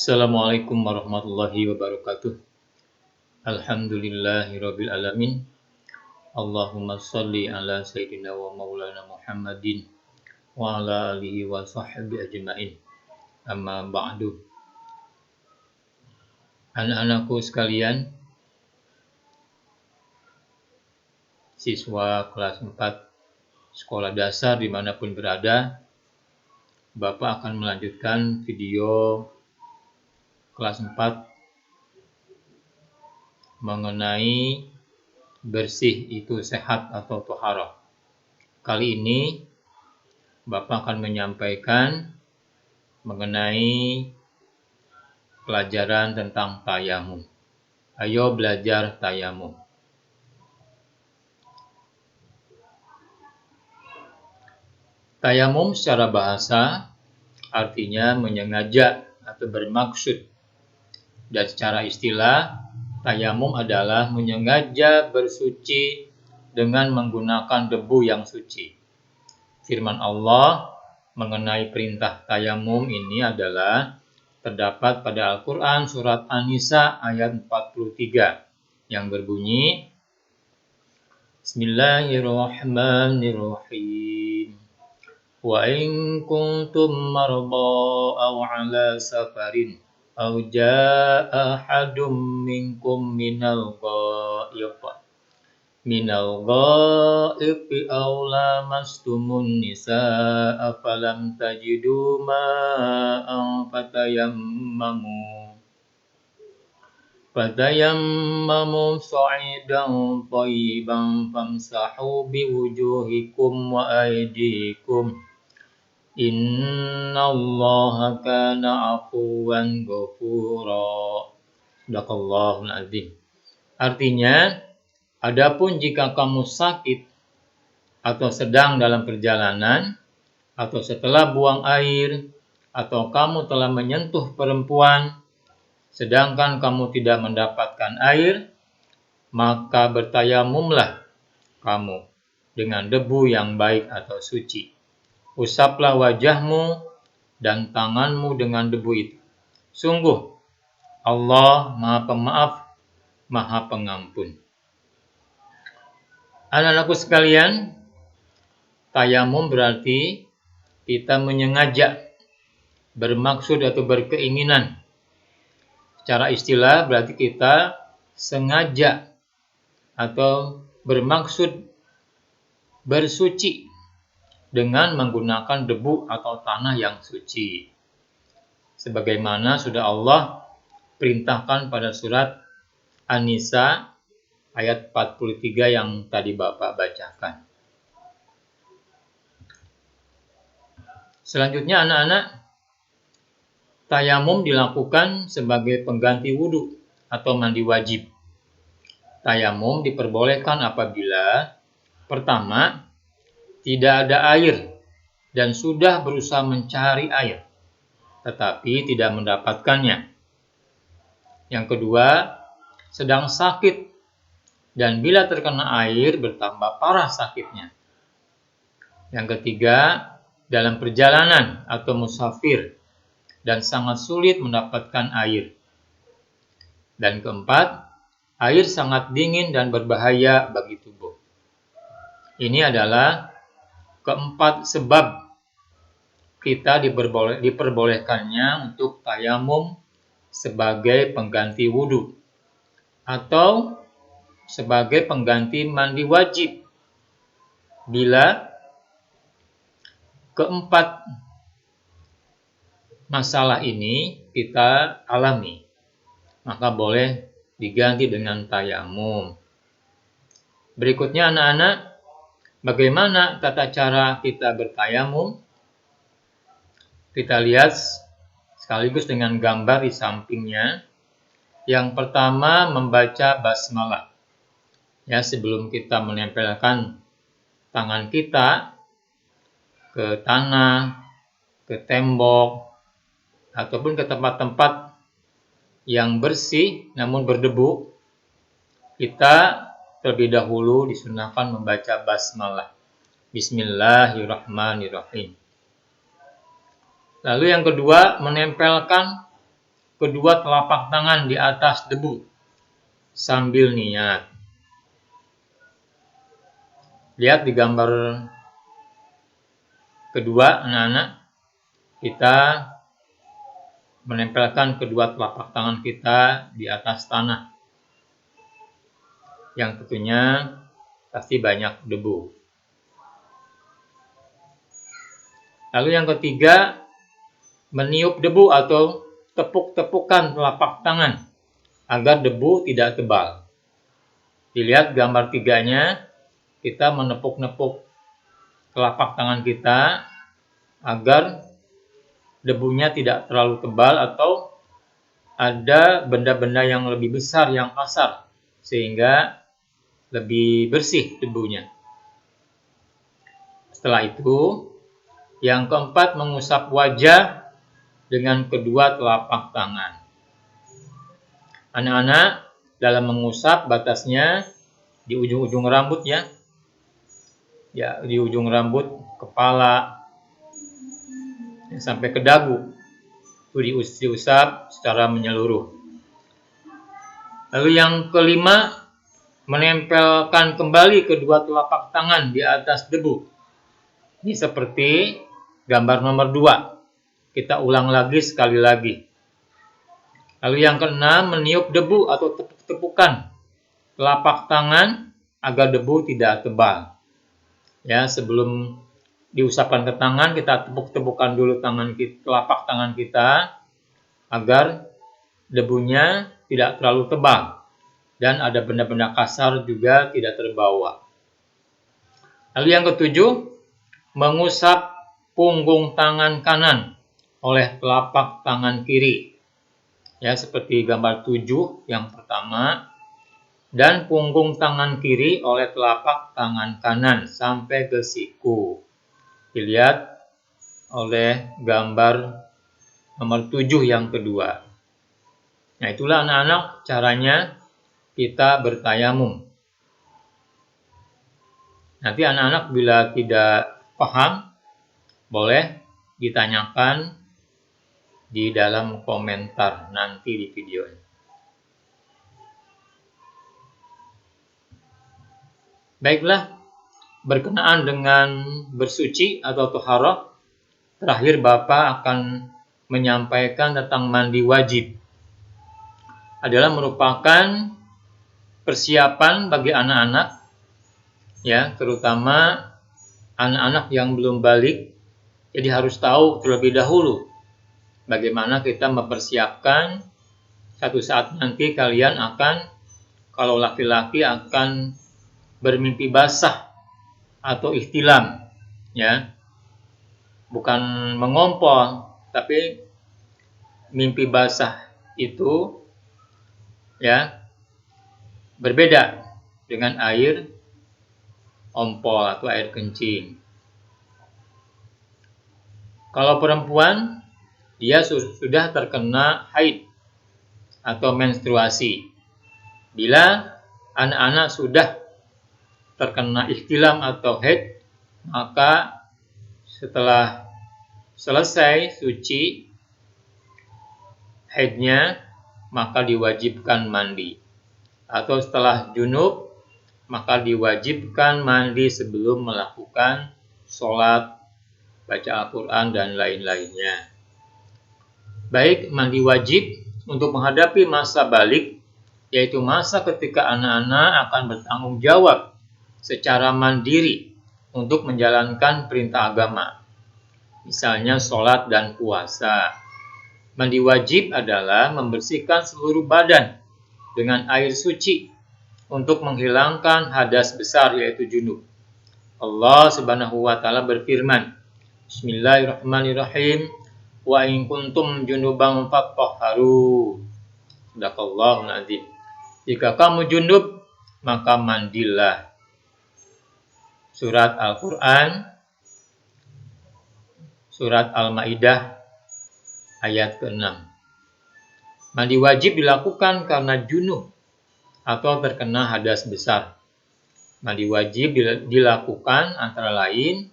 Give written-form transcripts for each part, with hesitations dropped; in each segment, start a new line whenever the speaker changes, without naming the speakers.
Assalamualaikum warahmatullahi wabarakatuh. Alhamdulillahirabbil alamin. Allahumma shalli ala sayyidina wa maulana Muhammadin wa ala alihi wa sahbihi ajmain. Amma ba'du. Anak-anakku sekalian, siswa kelas 4 sekolah dasar dimanapun berada, Bapak akan melanjutkan video kelas 4 mengenai bersih itu sehat atau thaharah. Kali ini Bapak akan menyampaikan mengenai pelajaran tentang tayamum. Ayo belajar tayamum. Tayamum secara bahasa artinya menyengaja atau bermaksud. Dan secara istilah, tayamum adalah menyengaja bersuci dengan menggunakan debu yang suci. Firman Allah mengenai perintah tayamum ini adalah terdapat pada Al-Quran surat An-Nisa ayat 43 yang berbunyi, Bismillahirrahmanirrahim. Wa in kuntum marda aw ala safarin aw jaa ahadum minkum minal ghaib aw lamastumun nisaa falam tajidu ma'an fatayammamu sa'idan thayyiban famsahu biwujuhikum wa aydikum innallaha kana afuwan ghafura. Sadaqallahul azim. Artinya, adapun jika kamu sakit atau sedang dalam perjalanan atau setelah buang air atau kamu telah menyentuh perempuan sedangkan kamu tidak mendapatkan air, maka bertayamumlah kamu dengan debu yang baik atau suci. Usaplah wajahmu dan tanganmu dengan debu itu. Sungguh, Allah Maha Pemaaf, Maha Pengampun. Anak-anakku sekalian, tayamum berarti kita menyengaja, bermaksud atau berkeinginan. Secara istilah berarti kita sengaja atau bermaksud bersuci dengan menggunakan debu atau tanah yang suci. Sebagaimana sudah Allah perintahkan pada surat An-Nisa ayat 43 yang tadi Bapak bacakan. Selanjutnya anak-anak, tayamum dilakukan sebagai pengganti wudhu atau mandi wajib. Tayamum diperbolehkan apabila pertama, tidak ada air dan sudah berusaha mencari air, tetapi tidak mendapatkannya. Yang kedua, sedang sakit dan bila terkena air bertambah parah sakitnya. Yang ketiga, dalam perjalanan atau musafir dan sangat sulit mendapatkan air. Dan keempat, air sangat dingin dan berbahaya bagi tubuh. Ini adalah keempat sebab kita diperbolehkannya untuk tayamum sebagai pengganti wudhu atau sebagai pengganti mandi wajib bila keempat masalah ini kita alami, maka boleh diganti dengan tayamum. Berikutnya anak-anak, bagaimana tata cara kita bertayamum? Kita lihat sekaligus dengan gambar di sampingnya. Yang pertama, membaca basmalah. Ya, sebelum kita menempelkan tangan kita ke tanah, ke tembok, ataupun ke tempat-tempat yang bersih namun berdebu, kita terlebih dahulu disunahkan membaca basmalah. Bismillahirrahmanirrahim. Lalu yang kedua, menempelkan kedua telapak tangan di atas debu sambil niat. Lihat di gambar kedua, anak-anak, kita menempelkan kedua telapak tangan kita di atas tanah yang tentunya pasti banyak debu. Lalu yang ketiga, meniup debu atau tepuk-tepukan telapak tangan agar debu tidak tebal. Dilihat gambar tiganya, kita menepuk-nepuk telapak tangan kita agar debunya tidak terlalu tebal atau ada benda-benda yang lebih besar yang kasar sehingga lebih bersih debunya. Setelah itu, yang keempat, mengusap wajah dengan kedua telapak tangan. Anak-anak, dalam mengusap batasnya di ujung-ujung rambut ya, di ujung rambut, kepala, sampai ke dagu. Itu diusap secara menyeluruh. Lalu yang kelima, menempelkan kembali kedua telapak tangan di atas debu. Ini seperti gambar nomor 2. Kita ulang lagi sekali lagi. Lalu yang keenam, meniup debu atau tepuk-tepukan telapak tangan agar debu tidak tebal. Ya, sebelum diusapkan ke tangan, kita tepuk-tepukan dulu telapak tangan kita agar debunya tidak terlalu tebal dan ada benda-benda kasar juga tidak terbawa. Lalu yang ketujuh, mengusap punggung tangan kanan oleh telapak tangan kiri. Ya, seperti gambar 7 yang pertama, dan punggung tangan kiri oleh telapak tangan kanan sampai ke siku. Dilihat oleh gambar nomor 7 yang kedua. Nah, itulah anak-anak caranya kita bertayamum. Nanti anak-anak bila tidak paham, boleh ditanyakan di dalam komentar nanti di video ini. Baiklah, berkenaan dengan bersuci atau toharoh, terakhir Bapak akan menyampaikan tentang mandi wajib. Adalah merupakan persiapan bagi anak-anak, ya, terutama anak-anak yang belum balik. Jadi harus tahu terlebih dahulu bagaimana kita mempersiapkan satu saat nanti kalian akan, kalau laki-laki akan bermimpi basah atau ihtilam, ya, bukan mengompol, tapi mimpi basah itu ya berbeda dengan air ompol atau air kencing. Kalau perempuan, dia sudah terkena haid atau menstruasi. Bila anak-anak sudah terkena ihtilam atau haid, maka setelah selesai suci haidnya, maka diwajibkan mandi. Atau setelah junub, maka diwajibkan mandi sebelum melakukan sholat, baca Al-Quran, dan lain-lainnya. Baik, mandi wajib untuk menghadapi masa balik, yaitu masa ketika anak-anak akan bertanggung jawab secara mandiri untuk menjalankan perintah agama, misalnya sholat dan puasa. Mandi wajib adalah membersihkan seluruh badan dengan air suci untuk menghilangkan hadas besar, yaitu junub. Allah Subhanahu wa taala berfirman, Bismillahirrahmanirrahim, wa in kuntum junuban fatahharu. Sadaqallahul azim. Jika kamu junub, maka mandilah. Surat Al-Quran, surat Al-Maidah ayat ke-6. Mandi wajib dilakukan karena junub atau terkena hadas besar. Mandi wajib dilakukan antara lain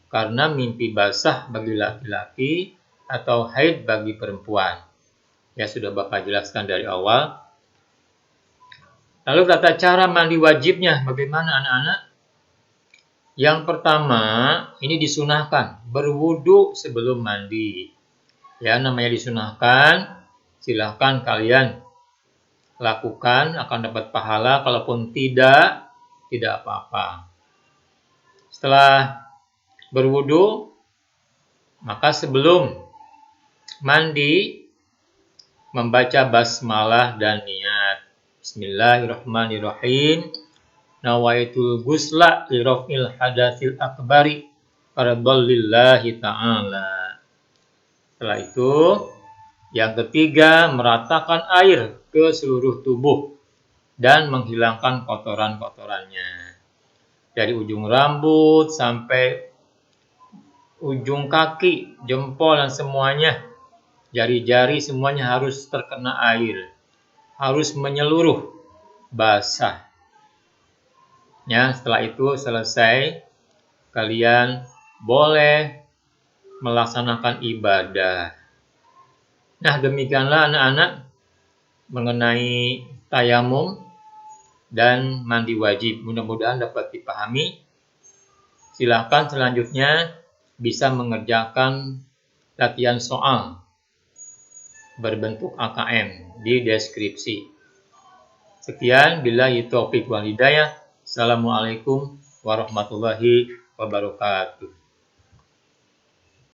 karena mimpi basah bagi laki-laki atau haid bagi perempuan. Ya, sudah Bapak jelaskan dari awal. Lalu tata cara mandi wajibnya bagaimana anak-anak? Yang pertama, ini disunahkan, berwudu sebelum mandi. Ya, namanya disunahkan, silahkan kalian lakukan, akan dapat pahala, kalaupun tidak apa-apa. Setelah berwudu, maka sebelum mandi, membaca basmalah dan niat. Bismillahirrahmanirrahim. Nawaitul gusla li raf'il hadatsil akbari faradallillahi ta'ala. Setelah itu, yang ketiga, meratakan air ke seluruh tubuh dan menghilangkan kotoran-kotorannya. Dari ujung rambut sampai ujung kaki, jempol dan semuanya, jari-jari semuanya harus terkena air. Harus menyeluruh, basah. Ya, setelah itu selesai, kalian boleh melaksanakan ibadah. Nah, demikianlah anak-anak mengenai tayamum dan mandi wajib. Mudah-mudahan dapat dipahami. Silakan selanjutnya bisa mengerjakan latihan soal berbentuk AKM di deskripsi. Sekian, billahi taufiq wal hidayah. Assalamualaikum warahmatullahi wabarakatuh.